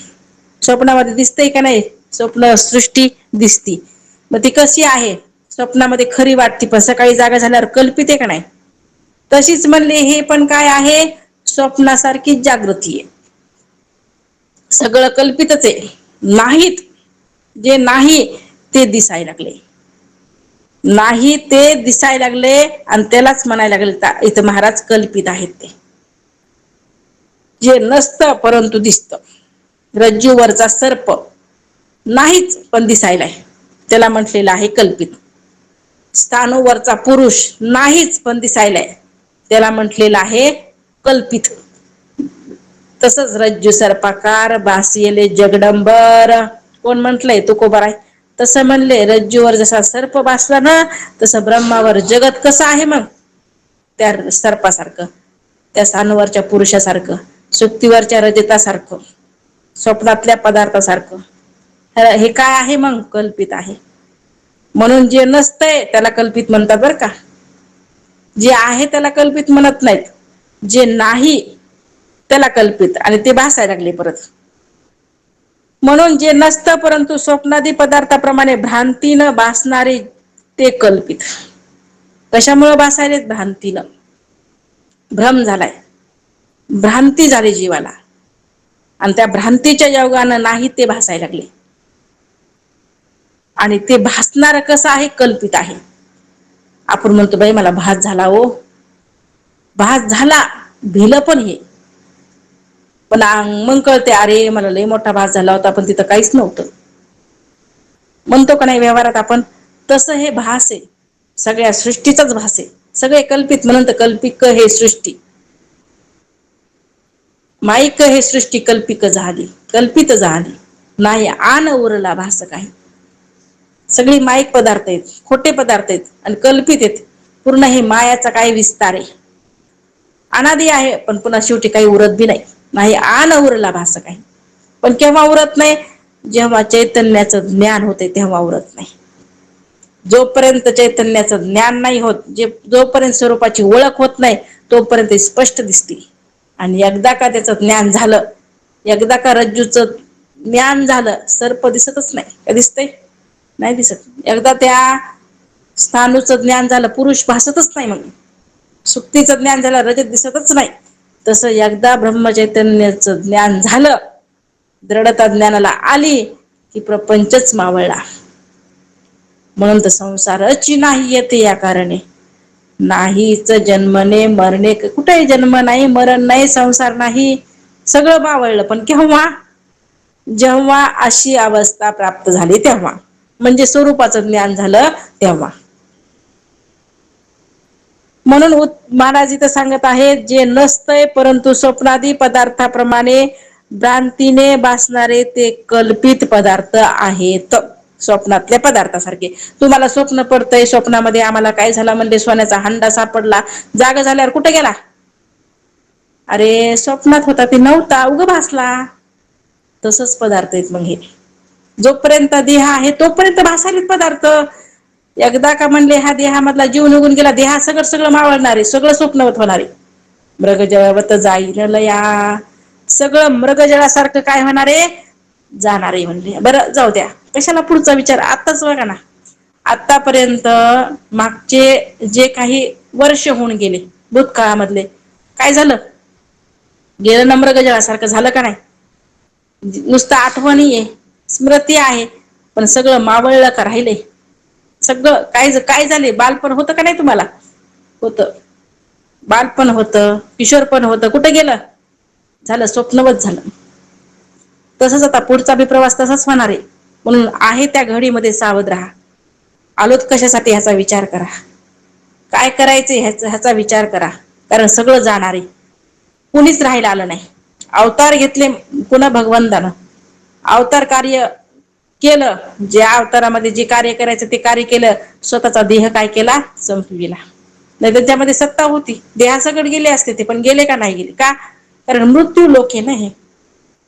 स्वप्नामध्ये दिसतंय का नाही? स्वप्न सृष्टी दिसती. मग ती कशी आहे? स्वप्नामध्ये खरी वाटते, पण सकाळी जागा झाल्यावर कल्पित आहे का नाही? तशीच म्हणले हे पण काय आहे, स्वप्नासारखीच जागृती आहे. सगळं कल्पितच आहे. नाहीत, जे नाही ते दिसायला लागले, नाही ते दिसायला लागले, आणि त्यालाच म्हणायला लागले इथं महाराज कल्पित आहेत. ते जे नसतं परंतु दिसतं. रज्जूवरचा सर्प नाहीच पण दिसायलाय, त्याला म्हटलेलं आहे कल्पित. स्थानूवरचा पुरुष नाहीच पण दिसायलाय, त्याला म्हटलेलं आहे कल्पित. तसंच रज्जू सर्पाकार भासयेले जगडंबर, कोण म्हंटलंय? तुकोबाराय. तसं म्हणले, रज्जूवर जसा सर्प भासला ना, तसं ब्रह्मावर जगत कसं आहे मग? त्या सर्पासारखं, त्या स्थानूवरच्या पुरुषासारखं, सुप्तीवरच्या रजतासारखं, स्वप्नातल्या पदार्थासारखं. हे काय आहे मग? कल्पित आहे. म्हणून जे नसतंय त्याला कल्पित म्हणतात बरं का. जे आहे त्याला कल्पित म्हणत नाहीत. जे नाही त्याला कल्पित, आणि ते भासायला लागले परत. म्हणून जे नसतं परंतु स्वप्नादी पदार्थाप्रमाणे भ्रांतीनं भासणारे ते कल्पित. कशामुळे भासायलेत? भ्रांतीनं. भ्रम झालाय, भ्रांती झाली जीवाला, आणि त्या भ्रांतीच्या योगानं नाही ते भासायला लागले. आणि ते भासणार कसं आहे? कल्पित आहे. आपण म्हणतो बाई मला भास झाला, ओ भास झाला, भिलं पण हे, पण मग कळते अरे मला लय मोठा भास झाला होता, पण तिथं काहीच नव्हतं. म्हणतो का नाही व्यवहारात आपण? तसं हे भास आहे, सगळ्या सृष्टीचाच भास आहे. सगळे कल्पित म्हणून तर कल्पिक हे सृष्टी, माईक हे सृष्टी कल्पिक झाली, कल्पित झाली. नाही आन उरला भास काही. सगळी माईक पदार्थ आहेत, खोटे पदार्थ आहेत, आणि कल्पित आहेत. पूर्ण हे मायाचा काही विस्तार आहे. अनादी आहे, पण पुन्हा शेवटी काही उरत बी नाही. नाही आन उरला भास काही. पण केव्हा उरत नाही? जेव्हा चैतन्याचं ज्ञान होते तेव्हा उरत नाही. जोपर्यंत चैतन्याचं ज्ञान नाही होत, जोपर्यंत स्वरूपाची ओळख होत नाही, तोपर्यंत स्पष्ट दिसते. आणि एकदा का त्याचं ज्ञान झालं, एकदा का रज्जूचं ज्ञान झालं, सर्प दिसतच नाही. का दिसतंय? नाही दिसत. एकदा त्या स्थानूचं ज्ञान झालं, पुरुष भासतच नाही. मग सुक्तीचं ज्ञान झालं, रजत दिसतच नाही. तसं एकदा ब्रह्मचैतन्याचं ज्ञान झालं, दृढता ज्ञानाला आली की प्रपंचच मावळला. म्हणून तर संसारची नाही येते या कारणे. नाहीच जन्मने मरणे, कुठेही जन्म नाही, मरण नाही, संसार नाही, सगळं मावळलं. पण केव्हा? जेव्हा अशी अवस्था प्राप्त झाली तेव्हा, म्हणजे स्वरूपाचं ज्ञान झालं तेव्हा. म्हणून महाराज इथं सांगत आहेत, जे नसतंय परंतु स्वप्नादी पदार्थाप्रमाणे भ्रांतीने भासणारे ते कल्पित पदार्थ आहेत. स्वप्नातल्या पदार्थासारखे. तुम्हाला स्वप्न पडतंय, स्वप्नामध्ये आम्हाला काय झालं म्हणले, सोन्याचा हंडा सापडला, जाग झाल्यावर कुठे गेला? अरे स्वप्नात होता, ते नव्हता, उग भासला. तसंच पदार्थ आहेत मग हे. जोपर्यंत देह आहे तोपर्यंत भासारीत पदार्थ. एकदा का म्हणले ह्या देहामधला जीव निघून गेला, देहा सगळं मावळणार आहे, सगळं स्वप्नवत होणार आहे. मृगजळवत जाईल लया, सगळं मृगजळासारखं काय होणार आहे, जाणार आहे म्हणले. बरं जाऊ द्या, कशाला पुढचा विचार, आत्ताच बघा ना. आतापर्यंत मागचे जे काही वर्ष होऊन गेले भूतकाळामधले, काय झालं? गेलं ना मृगजळासारखं, झालं का नाही? नुसतं आठवणी आहे, स्मृती आहे, पण सगळं मावळलं का राहिलंय? सगळं काय झाले? बालपण होतं का नाही तुम्हाला? होतं. बालपण होतं, किशोरपण होतं, कुठं गेलं? झालं, स्वप्नवत झालं. तसंच आता पुढचा बी प्रवास तसाच होणार आहे. म्हणून आहे त्या घडीमध्ये सावध राहा. आलोत कशासाठी ह्याचा विचार करा. काय करायचे ह्याचा विचार करा. कारण सगळं जाणार आहे, कुणीच राहायला आलं नाही. अवतार घेतले पुन्हा भगवंतानं, अवतार कार्य केलं, जे अवतारामध्ये जे कार्य करायचं ते कार्य केलं, स्वतःचा देह काय केला? संपविला. नाही तर त्यामध्ये सत्ता होती, देहासकट गेले असते ते, पण गेले का नाही गेले? का? कारण मृत्यू लोक आहे ना हे.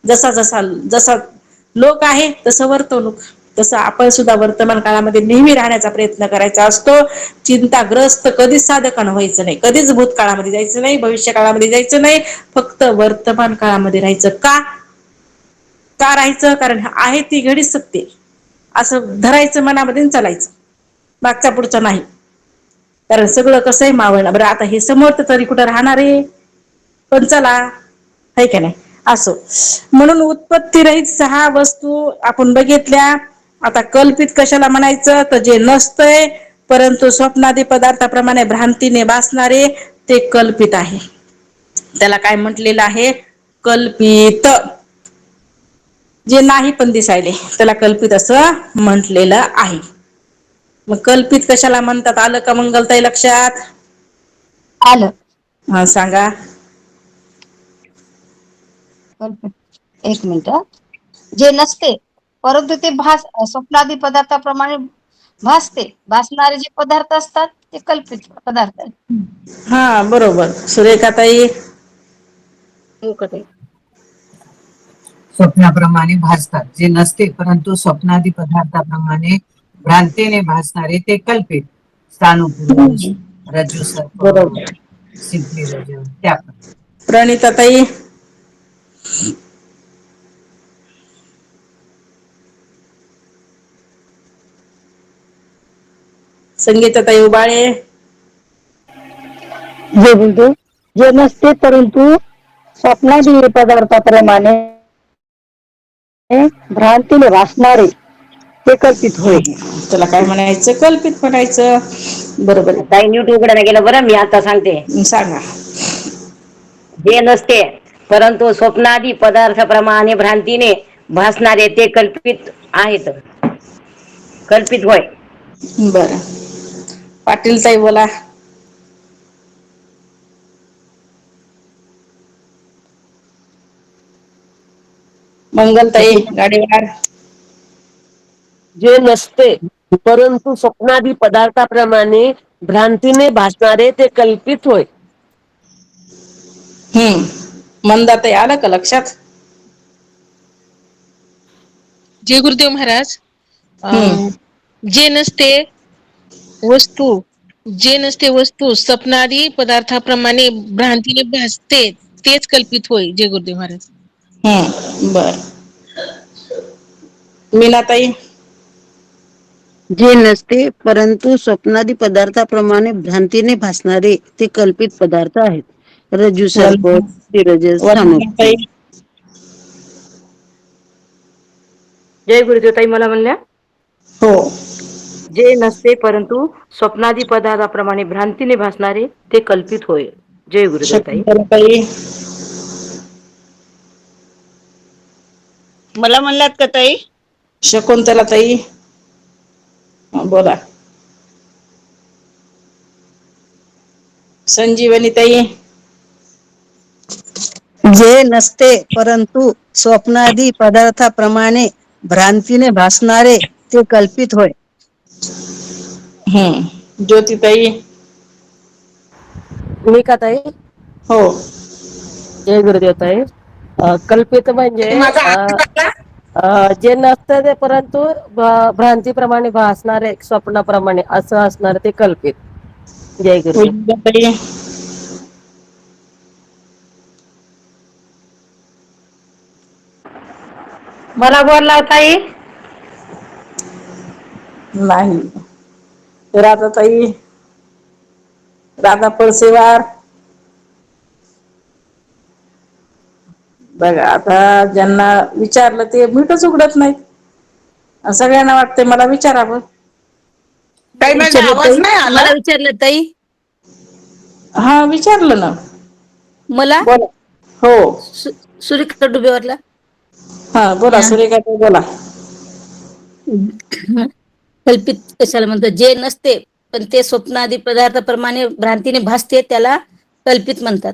जसा जसा जसा लोक आहे तसं वर्तवणूक. तसं आपण सुद्धा वर्तमान काळामध्ये नेहमी राहण्याचा प्रयत्न करायचा असतो. चिंताग्रस्त कधीच साधकानं व्हायचं नाही, कधीच भूतकाळामध्ये जायचं नाही, भविष्य काळामध्ये जायचं नाही, फक्त वर्तमान काळामध्ये राहायचं. का राहायचं? कारण आहे ती घडी सत्य असं धरायचं मनामध्ये आणि चालायचं, मागचा पुढचा नाही. कारण सगळं कसं आहे, मावळणार. बरं आता हे समर्थ तरी कुठं राहणार आहे? पण चला, आहे का नाही? असो, म्हणून उत्पत्तीरहित 6 वस्तू आपण बघितल्या. आता कल्पित कशाला म्हणायचं? तर जे नसतंय परंतु स्वप्नादी पदार्थाप्रमाणे भ्रांतीने भासणारे ते कल्पित आहे. त्याला काय म्हटलेलं आहे? कल्पित. जे नाही पण दिसायले त्याला कल्पित असं म्हटलेलं आहे. मग कल्पित कशाला म्हणतात? आलं का मंगलताई लक्षात? आलं. हा सांगा. एक मिनिट. जे नसते परंतु ते स्वप्नादी पदार्थाप्रमाणे भासणारे जे पदार्थ असतात ते कल्पित पदार्थ आहेत. हा बरोबर सुरेखाताई. स्वप्नाप्रमाणे भासतात, जे नसते परंतु स्वप्नादी पदार्थाप्रमाणे भ्रांतीने भासणारे ते कल्पित. स्थाणुपुरुष, रज्जू सर्प, बरोबर. सिद्धी रज, त्या प्रणिताताई. संगीताताई उबाळे. जे बोलतो, जे नसते परंतु स्वप्नादी पदार्थाप्रमाणे भ्रांतीने भासणारे ते कल्पित होय. त्याला काय म्हणायचं? कल्पित म्हणायचं. बरोबर. ताई न्यूट उघडणं गेलं. बरं मी आता सांगते. सांगा. जे नसते परंतु स्वप्नादी पदार्थाप्रमाणे भ्रांतीने भासणारे ते कल्पित आहेत. कल्पित होय. बरं. पाटील ताई बोला. मंगलताई गाडीवार. जे नसते परंतु स्वप्नादी पदार्थाप्रमाणे भ्रांतीने भासणारे ते कल्पित होय. मंदाताई आलं का लक्षात? जय गुरुदेव महाराज. जे नसते वस्तू स्वप्नादी पदार्थाप्रमाणे भ्रांतीने भासते तेच कल्पित होय. जय गुरुदेव महाराज. बर. मीनाताई. जे नसते परंतु स्वप्नादी पदार्थाप्रमाणे भ्रांतीने भासणारे ते कल्पित पदार्थ आहेत. रज्जू सर्प, रजस, स्थाणुपुरुष. जय गुरुदेव ताई मला म्हणल्या. हो. जे नसते परंतु स्वप्नादी पदार्थाप्रमाणे भ्रांतीने भासणारे ते कल्पित होय. जय गुरुदेव ताई. मला म्हणलात का ताई? शकुंतला ताई बोला. संजीवनी ताई. जे नसते परंतु स्वप्नादी पदार्थाप्रमाणे भ्रांतीने भासणारे ते कल्पित होय. ज्योतिताई. मी का ताई? हो. जय गुरुदेव ताई. कल्पित म्हणजे माझा आवाज आला? जे नसतं ते परंतु भ्रांतीप्रमाणे भासणारे स्वप्नाप्रमाणे असं असणार ते कल्पित. जय गुरुदेव. मला बोलला ताई. नाही. राधाताई, राधा पळसेवार. बघा आता ज्यांना विचारलं ते मीठच उघडत नाहीत. सगळ्यांना वाटतंय मला विचारावं. काही माझा विचारलं आवाज ताई, नाही आला? मला विचारलं ताई. हा विचारलं ना. मला बोला. हो. सुरेखा डुबेवरला. हा बोला सुरेखाताई बोला. कल्पित कशाला म्हणतात, जे नसते पण ते स्वप्नादी पदार्थाप्रमाणे भ्रांतीने भासते त्याला कल्पित म्हणतात.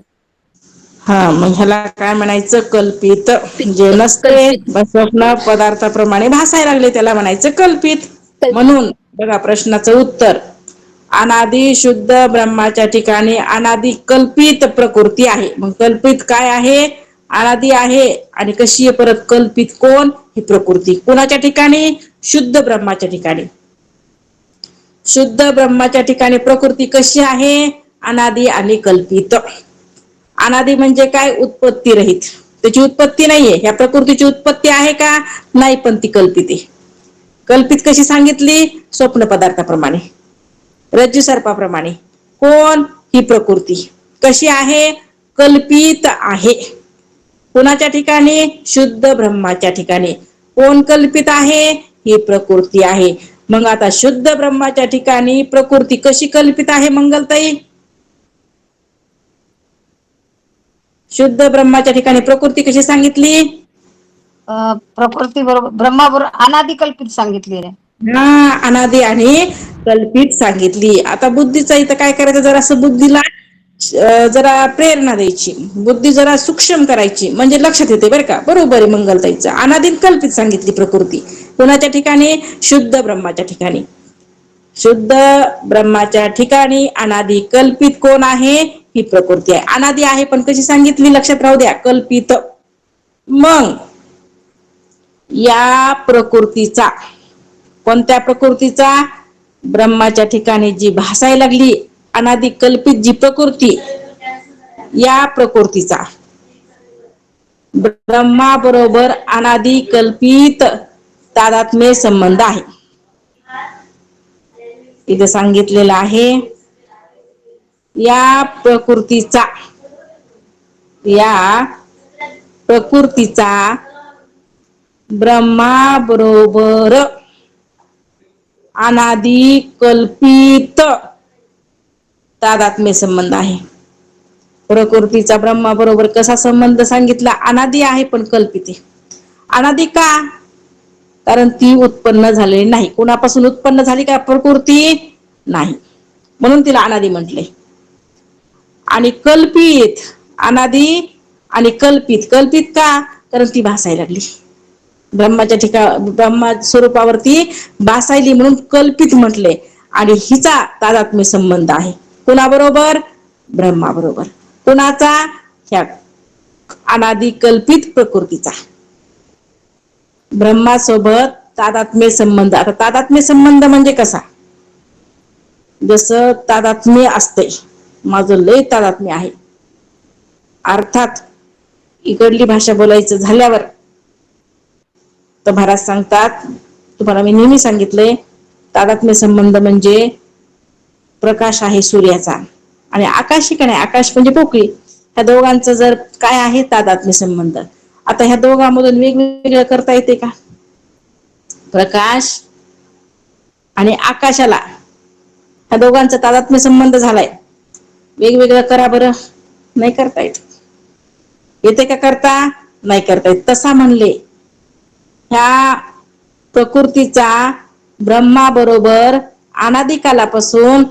हा मग ह्याला काय म्हणायचं, कल्पित. जे नसते कल्पित स्वप्न पदार्थाप्रमाणे भासायला लागले त्याला म्हणायचं कल्पित. म्हणून बघा प्रश्नाचं उत्तर. अनादी शुद्ध ब्रह्माच्या ठिकाणी अनादी कल्पित प्रकृती आहे. मग कल्पित काय आहे? अनादी आहे. आणि कशी आहे परत? कल्पित कोण? ही प्रकृती. कोणाच्या ठिकाणी? शुद्ध ब्रह्माच्या ठिकाणी. शुद्ध ब्रह्माच्या ठिकाणी प्रकृती कशी आहे? अनादी आणि कल्पित. अनादी म्हणजे काय? उत्पत्ती रहित. त्याची उत्पत्ती नाहीये. ह्या प्रकृतीची उत्पत्ती आहे का? नाही, पण ती कल्पित आहे. कल्पित कशी सांगितली? स्वप्न पदार्थाप्रमाणे, रज्जू सर्पाप्रमाणे. कोण? ही प्रकृती कशी आहे? कल्पित आहे. कोणाच्या ठिकाणी? शुद्ध ब्रह्माच्या ठिकाणी. कोण कल्पित आहे? ही प्रकृती आहे. मग आता शुद्ध ब्रह्माच्या ठिकाणी प्रकृती कशी कल्पित आहे मंगलताई? शुद्ध ब्रह्माच्या ठिकाणी प्रकृती कशी सांगितली? प्रकृती बरोबर ब्रह्माबरोबर अनादी कल्पित सांगितली रे. हा अनादी आणि कल्पित सांगितली. आता बुद्धीचं इथं काय करायचं, जरासं बुद्धीला जरा प्रेरणा द्यायची, बुद्धी जरा सूक्ष्म करायची, म्हणजे लक्षात येते बरं का. बरोबर आहे मंगलताईचं. अनादी कल्पित सांगितली प्रकृती. कोणाच्या ठिकाणी? शुद्ध ब्रह्माच्या ठिकाणी. शुद्ध ब्रह्माच्या ठिकाणी अनादी कल्पित कोण आहे? ही प्रकृती आहे. अनादी आहे पण कशी सांगितली? लक्षात राहू द्या, कल्पित. मग या प्रकृतीचा, कोणत्या प्रकृतीचा? ब्रह्माच्या ठिकाणी जी भासायला लागली अनादी कल्पित जी प्रकृती, या प्रकृतीचा ब्रह्माबरोबर अनादी कल्पित तादात्म्य संबंध आहे. इथे सांगितलेलं आहे या प्रकृतीचा ब्रह्माबरोबर अनादी कल्पित तादात्म्य संबंध आहे. प्रकृतीचा ब्रह्माबरोबर कसा संबंध सांगितला? अनादी आहे पण कल्पित आहे. अनादी का? कारण ती उत्पन्न झालेली नाही. कोणापासून उत्पन्न झाली का प्रकृती? नाही, म्हणून तिला अनादी म्हटले. आणि कल्पित, अनादी आणि कल्पित. कल्पित का? कारण ती भासायला लागली ब्रह्माच्या ठिकाणी, ब्रह्मा स्वरूपावरती भासायली म्हणून कल्पित म्हटले. आणि हिचा तादात्म्य संबंध आहे कोणाबरोबर? ब्रह्माबरोबर. कोणाचा? ह्या अनादी कल्पित प्रकृतीचा ब्रह्मासोबत तादात्म्य संबंध. आता तादात्म्य संबंध म्हणजे कसा? जसं तादात्म्य असते, माझं लय तादात्म्य आहे, अर्थात इकडली भाषा बोलायचं झाल्यावर तर महाराज सांगतात, तुम्हाला मी नेहमी सांगितलंय, तादात्म्य संबंध म्हणजे प्रकाश आहे सूर्याचा आणि आकाश नाही, आकाश म्हणजे पोकळी, ह्या दोघांचं जर काय आहे? तादात्म्य संबंध. आता ह्या दोघांमधून वेगवेगळं करता येते का? प्रकाश आणि आकाशाला ह्या दोघांचा तादात्म्य संबंध झालाय, वेगवेगळं करा बरं. नाही करता येत. येते का करता? नाही करता येत. तसा म्हणले ह्या प्रकृतीचा ब्रह्माबरोबर अनादिकालापासून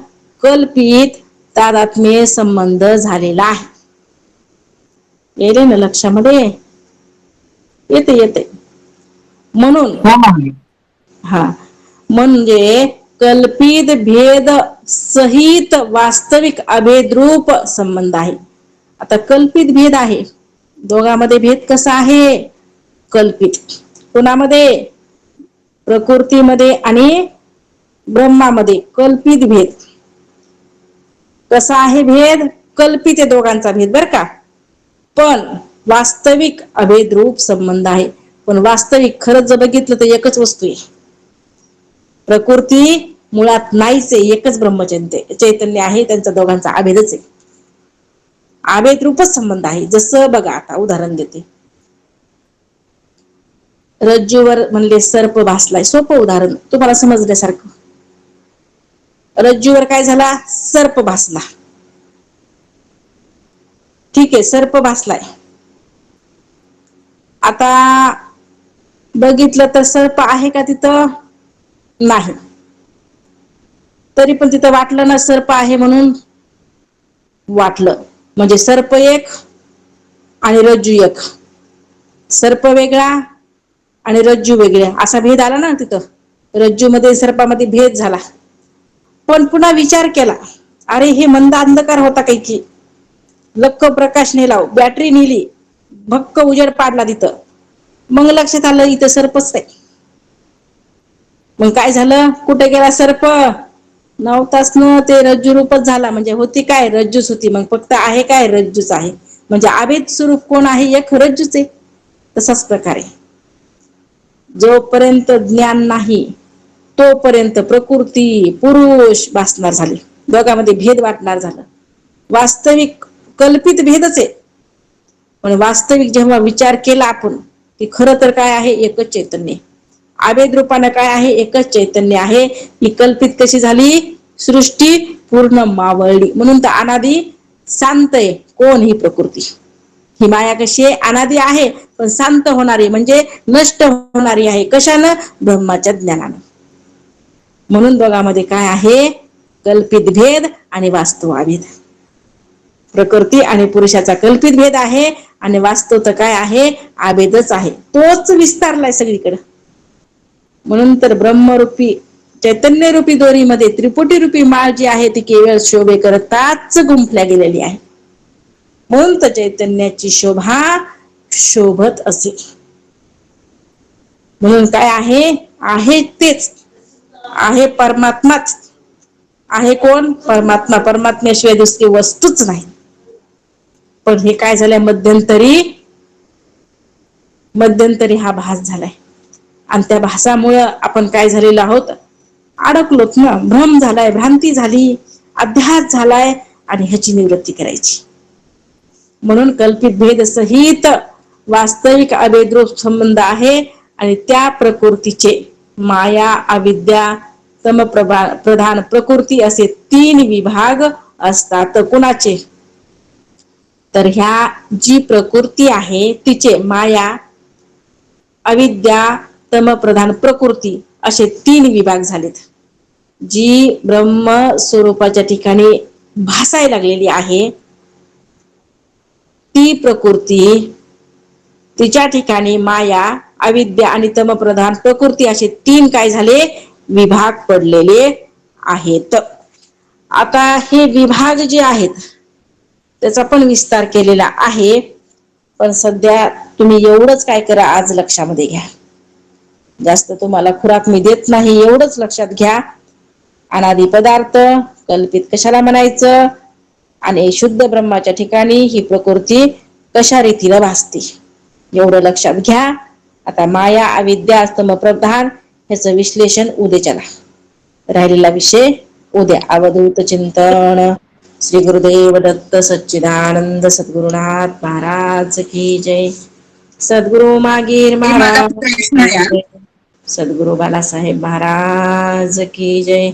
कल्पित तादात्म्य संबंध झालेला आहे. येते ना लक्षामध्ये? येते. म्हणून हा म्हणजे कल्पित भेद सहित वास्तविक अभेद्रूप संबंध आहे. आता कल्पित भेद आहे, दोघांमध्ये भेद कसा आहे? कल्पित. कोणामध्ये? प्रकृतीमध्ये आणि ब्रह्मामध्ये कल्पित भेद. कसा आहे भेद? कल्पित आहे दोघांचा भेद बर का. पण वास्तविक अभेद्रूप संबंध आहे. पण वास्तविक खरंच जर बघितलं तर एकच वस्तू आहे. प्रकृती मुळात नाहीच आहे, एकच ब्रह्मचैतन्य आहे. त्यांचा दोघांचा अभेदच आहे, अभेद्रूपच संबंध आहे. जसं बघा, आता उदाहरण देते. रज्जूवर म्हणले सर्प भासलाय, सोपं उदाहरण तुम्हाला समजल्यासारखं. रज्जूवर काय झाला? सर्प भासला. ठीक आहे, सर्प भासलाय. आता बघितलं तर सर्प आहे का तिथं? नाही. तरी पण तिथं वाटलं ना सर्प आहे म्हणून? वाटलं. म्हणजे सर्प एक आणि रज्जू एक. सर्प वेगळा आणि रज्जू वेगळ्या, असा भेद आला ना तिथं. रज्जू मध्ये सर्पामध्ये भेद झाला. पण पुन्हा विचार केला, अरे हे मंद अंधकार होता काही की, लक्क प्रकाश नेला, बॅटरी नेली, भक्क उजेड पाडला तिथं. मग लक्षात आलं इथं सर्पच नाही. मग काय झालं? कुठे गेला सर्प? नव्हताच न, ते रज्जू रूपच झाला. म्हणजे होती काय? रज्जूच होती. मग फक्त आहे काय? रज्जूच आहे. म्हणजे अभेद स्वरूप कोण आहे? एक रज्जूच आहे. तसाच प्रकारे जोपर्यंत ज्ञान नाही तोपर्यंत प्रकृती पुरुष भासणार झाले, दोघांमध्ये भेद वाटणार झालं. वास्तविक कल्पित भेदच आहे, पण वास्तविक जेव्हा विचार केला आपण की खरं तर काय आहे? एकच चैतन्य. अभेद रूपानं काय आहे? एकच चैतन्य आहे. ही कल्पित कशी झाली? सृष्टी पूर्ण मावळली. म्हणून तर अनादी शांत आहे. कोण? ही प्रकृती. ही माया कशी आहे? अनादी आहे पण शांत होणारी, म्हणजे नष्ट होणारी आहे. कशानं? ब्रह्माच्या ज्ञानानं. म्हणून दोघांमध्ये काय आहे? कल्पित भेद आणि वास्तव अभेद. प्रकृती आणि पुरुषाचा कल्पित भेद आहे आणि वास्तव तर काय आहे? अभेदच आहे. तोच विस्तारलाय सगळीकडे. म्हणून तर ब्रह्मरूपी चैतन्य रूपी दोरीमध्ये त्रिपुटी रूपी माळ जी आहे ती केवळ शोभे करताच गुंफल्या गेलेली आहे. म्हणून तर चैतन्याची शोभा शोभत असे. म्हणून काय आहे? आहे तेच आहे, परमात्माच आहे. कोण? परमात्मा. परमात्म्याशिवाय दुसरी वस्तूच नाही. पण हे काय झालंय? मध्यंतरी हा भास झालाय आणि त्या भासामुळं आपण काय झालेलो आहोत? अडकलोत ना, भ्रम झालाय, भ्रांती झाली, अध्यास झालाय आणि ह्याची निवृत्ती करायची. म्हणून कल्पित भेद सहित वास्तविक अभेद्रूप संबंध आहे आणि त्या प्रकृतीचे माया, अविद्या, तम प्रधान प्रकृती असे 3 विभाग असतात. कुणाचे? तर ह्या जी प्रकृती आहे तिचे माया, अविद्या, तम प्रधान प्रकृती असे 3 विभाग झालेत. जी ब्रह्म स्वरूपाच्या ठिकाणी भासायला लागलेली आहे ती प्रकृती, तिच्या ठिकाणी माया, अविद्या आणि तमप्रधान प्रकृती असे 3 काय झाले? विभाग पडलेले आहेत. आता हे विभाग जे आहेत त्याचा पण विस्तार केलेला आहे, पण सध्या तुम्ही एवढंच काय करा, आज लक्षामध्ये घ्या. जास्त तुम्हाला खुराक मी देत नाही, एवढंच लक्षात घ्या. अनादी पदार्थ कल्पित कशाला म्हणायचं आणि शुद्ध ब्रह्माच्या ठिकाणी ही प्रकृती कशा रीतीला भासते एवढं लक्षात घ्या. आता माया, अविद्या, तम प्रधान ह्याचं विश्लेषण उद्याच्याला, राहिलेला विषय उद्या. अवधूत चिंतन. श्री गुरुदेव दत्त सच्चिदानंद सद्गुरुनाथ महाराज की जय. सद्गुरु मागीर महाराज, सद्गुरु बालासाहेब महाराज की जय.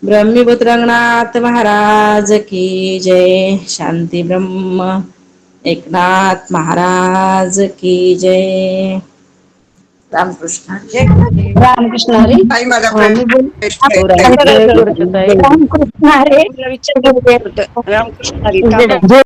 ब्रह्मीभूत रंगनाथ महाराज की जय. शांती ब्रह्म एकनाथ महाराज की जय. रामकृष्ण रामकृष्ण हरी. रामकृष्ण हरी. रामकृष्ण हरी.